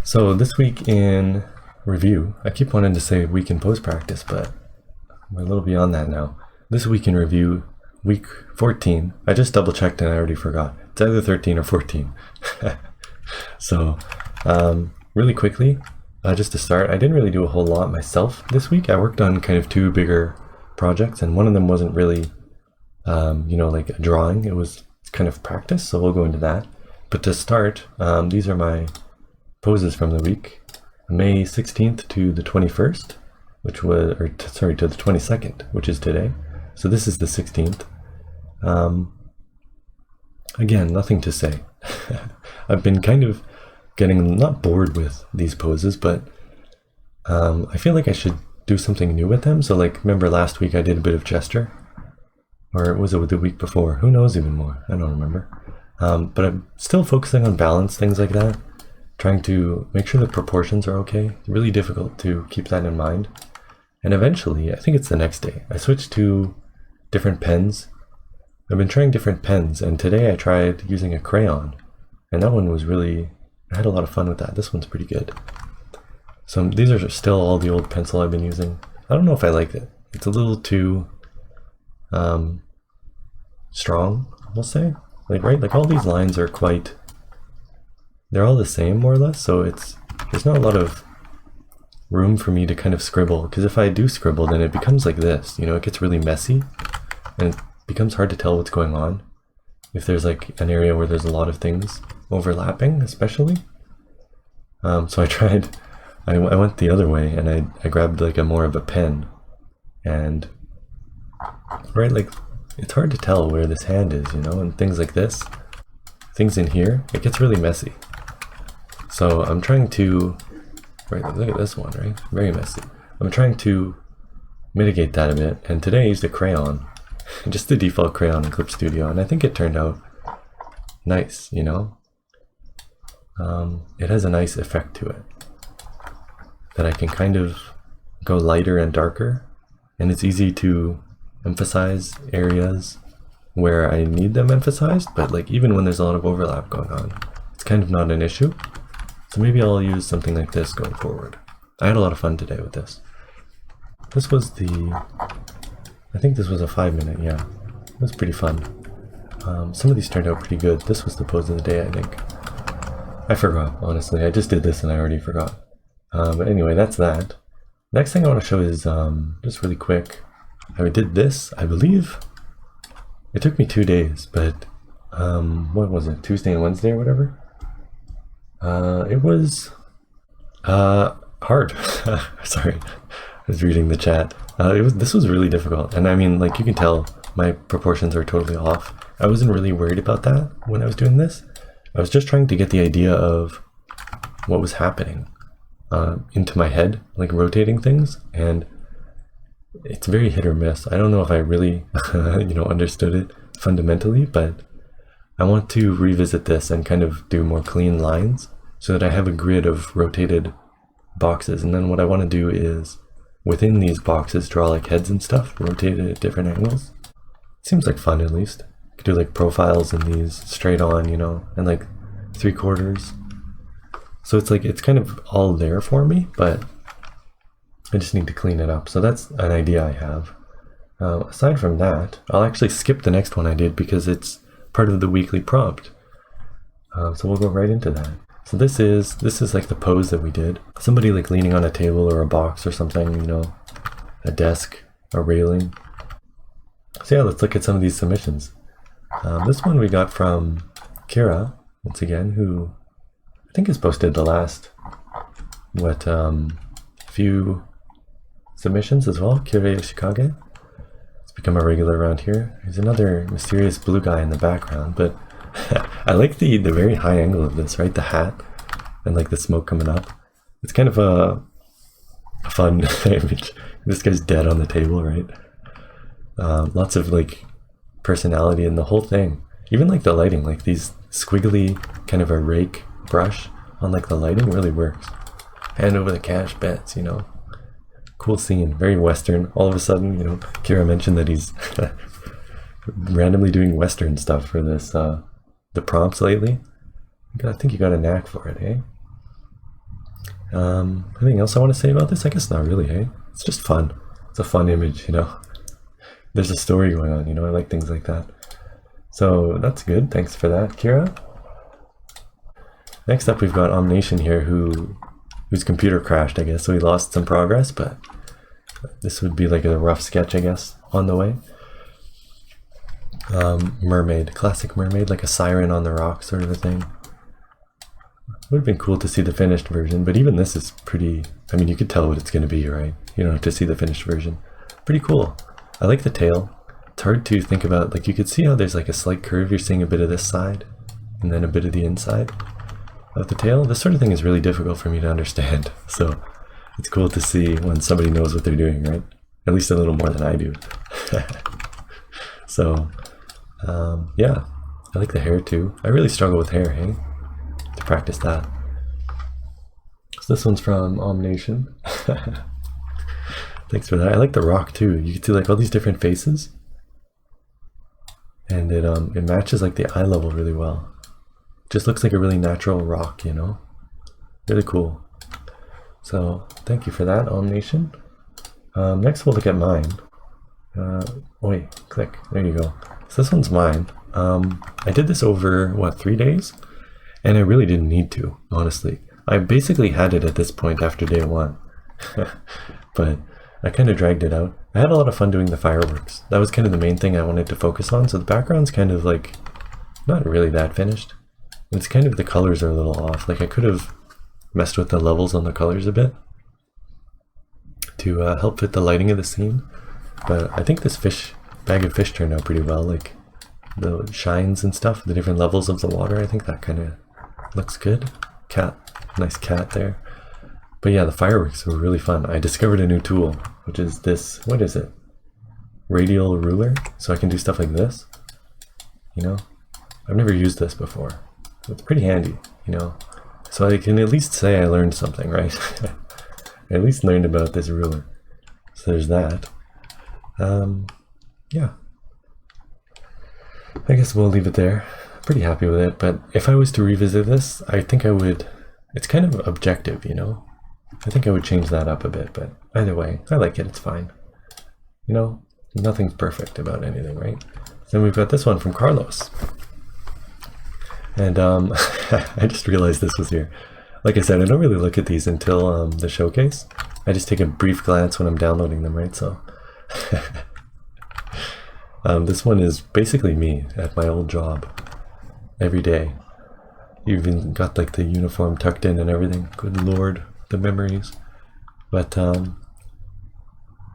So this week in review, I keep wanting to say week in post practice, but we're a little beyond that now. This week in review, week 14. I just double checked and I already forgot. It's either 13 or 14. So really quickly, just to start, I didn't really do a whole lot myself this week. I worked on kind of two bigger projects, and one of them wasn't really, like a drawing. It was kind of practice, so we'll go into that. But to start, these are my poses from the week, May 16th to the 21st, which was, to the 22nd, which is today. So this is the 16th. Again, nothing to say. I've been kind of getting not bored with these poses, but I feel like I should do something new with them. So like, remember last week I did a bit of gesture, or was it the week before? Who knows even more? I don't remember. But I'm still focusing on balance, things like that. Trying to make sure the proportions are okay. It's really difficult to keep that in mind. And eventually, I think it's the next day, I switched to different pens. I've been trying different pens, and today I tried using a crayon. And that one was really, I had a lot of fun with that. This one's pretty good. So these are still all the old pencil I've been using. I don't know if I like it. It's a little too strong, we'll say. Like all these lines are quite, they're all the same more or less, so there's not a lot of room for me to kind of scribble, because if I do scribble, then it becomes like this, it gets really messy, and it becomes hard to tell what's going on if there's like an area where there's a lot of things overlapping, especially. So I went the other way, and I grabbed like a more of a pen, and like it's hard to tell where this hand is, and things like this, things in here, it gets really messy. So I'm trying to, look at this one, right? Very messy. I'm trying to mitigate that a bit, and today I used a crayon, just the default crayon in Clip Studio, and I think it turned out nice, It has a nice effect to it, that I can kind of go lighter and darker, and it's easy to emphasize areas where I need them emphasized, but like even when there's a lot of overlap going on, it's kind of not an issue. So maybe I'll use something like this going forward. I had a lot of fun today with this. This was I think this was a 5-minute, yeah. It was pretty fun. Some of these turned out pretty good. This was the pose of the day, I think. I forgot, honestly. I just did this and I already forgot. But anyway, that's that. Next thing I want to show is just really quick. I did this, I believe. It took me 2 days, but what was it? Tuesday and Wednesday or whatever? It was hard. Sorry, I was reading the chat. This was really difficult, and I mean, like, you can tell my proportions are totally off. I wasn't really worried about that when I was doing this. I was just trying to get the idea of what was happening into my head, like rotating things, and it's very hit or miss. I don't know if I really understood it fundamentally, but I want to revisit this and kind of do more clean lines so that I have a grid of rotated boxes. And then what I want to do is within these boxes draw like heads and stuff rotated at different angles. Seems like fun, at least. Could do like profiles in these straight on, and like 3/4. So it's kind of all there for me, but I just need to clean it up. So that's an idea I have. Aside from that, I'll actually skip the next one I did because it's part of the weekly prompt. So we'll go right into that. So this is like the pose that we did. Somebody like leaning on a table or a box or something, a desk, a railing. So yeah, let's look at some of these submissions. This one we got from Kira, once again, who I think has posted the last, few submissions as well. Kira Yoshikage. It's become a regular around here. There's another mysterious blue guy in the background, but I like the very high angle of this, right? The hat and like the smoke coming up. It's kind of a fun image. This guy's dead on the table, right? Lots of like personality in the whole thing. Even like the lighting, like these squiggly kind of a rake brush on like the lighting really works. Hand over the cash bets, Cool scene, very Western. All of a sudden, Kira mentioned that he's randomly doing Western stuff for this, the prompts lately. I think you got a knack for it, eh? Anything else I want to say about this? I guess not really, hey? It's just fun. It's a fun image, you know? There's a story going on, you know? I like things like that. So that's good. Thanks for that, Kira. Next up, we've got Omnation here, whose computer crashed, I guess, so he lost some progress, but this would be like a rough sketch, I guess, on the way. Mermaid, classic mermaid, like a siren on the rock sort of a thing. Would have been cool to see the finished version, but even this is pretty, I mean, you could tell what it's going to be, right? You don't have to see the finished version. Pretty cool. I like the tail. It's hard to think about, like you could see how there's like a slight curve. You're seeing a bit of this side and then a bit of the inside of the tail. This sort of thing is really difficult for me to understand. So it's cool to see when somebody knows what they're doing, right? At least a little more than I do. So, yeah, I like the hair too. I really struggle with hair, hey? To practice that. So this one's from Omnation. Thanks for that. I like the rock too. You can see like all these different faces, and it matches like the eye level really well. Just looks like a really natural rock, you know? Really cool. So thank you for that, Omnation. Next we'll look at mine. Wait, click. There you go. So this one's mine. I did this over, what, 3 days? And I really didn't need to, honestly. I basically had it at this point after day 1. But I kind of dragged it out. I had a lot of fun doing the fireworks. That was kind of the main thing I wanted to focus on. So the background's kind of like, not really that finished. It's kind of, the colors are a little off. Like I could have messed with the levels on the colors a bit to help fit the lighting of the scene. But I think this bag of fish turned out pretty well. Like the shines and stuff, the different levels of the water. I think that kind of looks good. Nice cat there. But yeah, the fireworks were really fun. I discovered a new tool, which is this, what is it? Radial ruler. So I can do stuff like this. You know, I've never used this before. It's pretty handy, you know. So I can at least say I learned something, right? I at least learned about this ruler. So there's that. Yeah. I guess we'll leave it there. Pretty happy with it, but if I was to revisit this, I think I would, it's kind of objective, you know? I think I would change that up a bit, but either way, I like it, it's fine. You know, nothing's perfect about anything, right? Then we've got this one from Carlos. And I just realized this was here. Like I said, I don't really look at these until the showcase. I just take a brief glance when I'm downloading them, right? So this one is basically me at my old job every day. You even got like the uniform tucked in and everything. Good Lord, the memories. But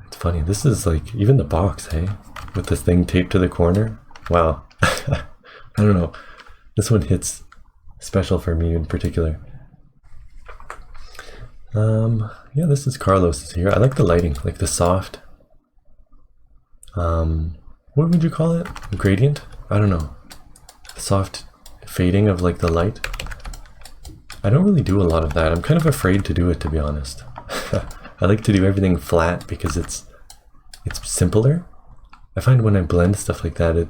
it's funny. This is like, even the box, hey? With this thing taped to the corner. Wow. I don't know. This one hits special for me in particular. Yeah, this is Carlos's here. I like the lighting, like the soft, what would you call it? Gradient? I don't know. Soft fading of like the light. I don't really do a lot of that. I'm kind of afraid to do it, to be honest. I like to do everything flat because it's simpler. I find when I blend stuff like that, it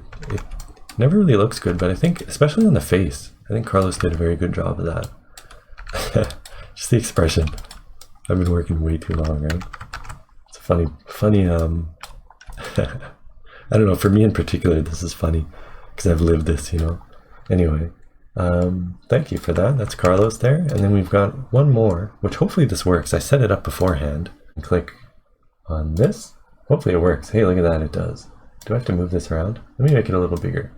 never really looks good, but I think, especially on the face, I think Carlos did a very good job of that. Just the expression. I've been working way too long, right? It's a funny, I don't know, for me in particular, this is funny, because I've lived this, you know? Anyway, thank you for that. That's Carlos there. And then we've got one more, which hopefully this works. I set it up beforehand. Click on this. Hopefully it works. Hey, look at that, it does. Do I have to move this around? Let me make it a little bigger.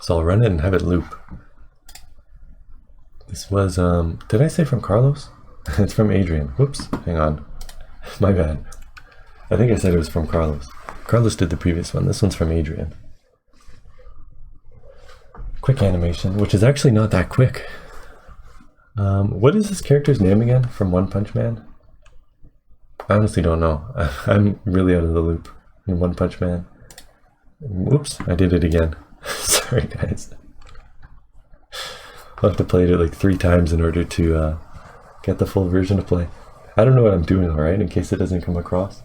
So I'll run it and have it loop. This was, did I say from Carlos? It's from Adrian. Whoops, hang on. My bad. I think I said it was from Carlos. Carlos did the previous one. This one's from Adrian. Quick animation, which is actually not that quick. What is this character's name again from One Punch Man? I honestly don't know. I'm really out of the loop in One Punch Man. Whoops, I did it again. Sorry, guys. I'll have to play it like 3 times in order to get the full version to play. I don't know what I'm doing, alright, in case it doesn't come across.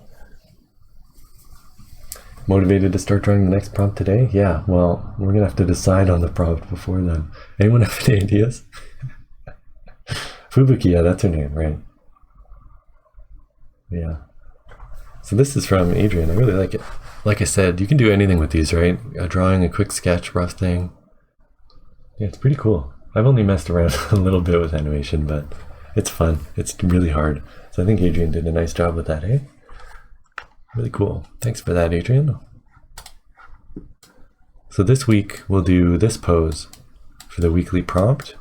Motivated to start drawing the next prompt today? Yeah, well, we're gonna have to decide on the prompt before then. Anyone have any ideas? Fubuki, yeah, that's her name, right? Yeah. So this is from Adrian. I really like it. Like I said, you can do anything with these, right? A drawing, a quick sketch, rough thing. Yeah, it's pretty cool. I've only messed around a little bit with animation, but it's fun. It's really hard. So I think Adrian did a nice job with that, eh? Really cool. Thanks for that, Adrian. So this week we'll do this pose for the weekly prompt.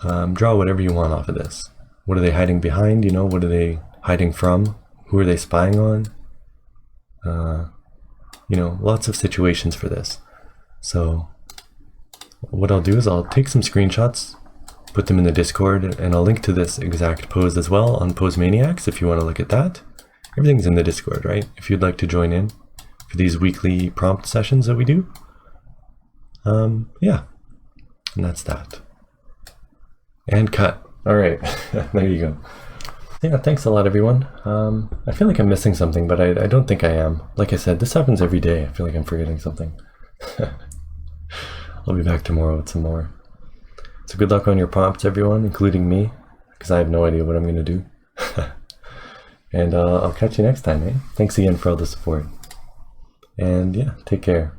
Draw whatever you want off of this. What are they hiding behind? You know, what are they hiding from? Who are they spying on? You know, lots of situations for this. So what I'll do is I'll take some screenshots, put them in the Discord, and I'll link to this exact pose as well on Pose Maniacs if you want to look at that. Everything's in the Discord, right? If you'd like to join in for these weekly prompt sessions that we do. Yeah, and that's that. And cut. All right, there you go. Yeah, thanks a lot, everyone. I feel like I'm missing something, but I don't think I am. Like I said, this happens every day. I feel like I'm forgetting something. I'll be back tomorrow with some more. So good luck on your prompts, everyone, including me, because I have no idea what I'm going to do. And I'll catch you next time, eh? Thanks again for all the support. And yeah, take care.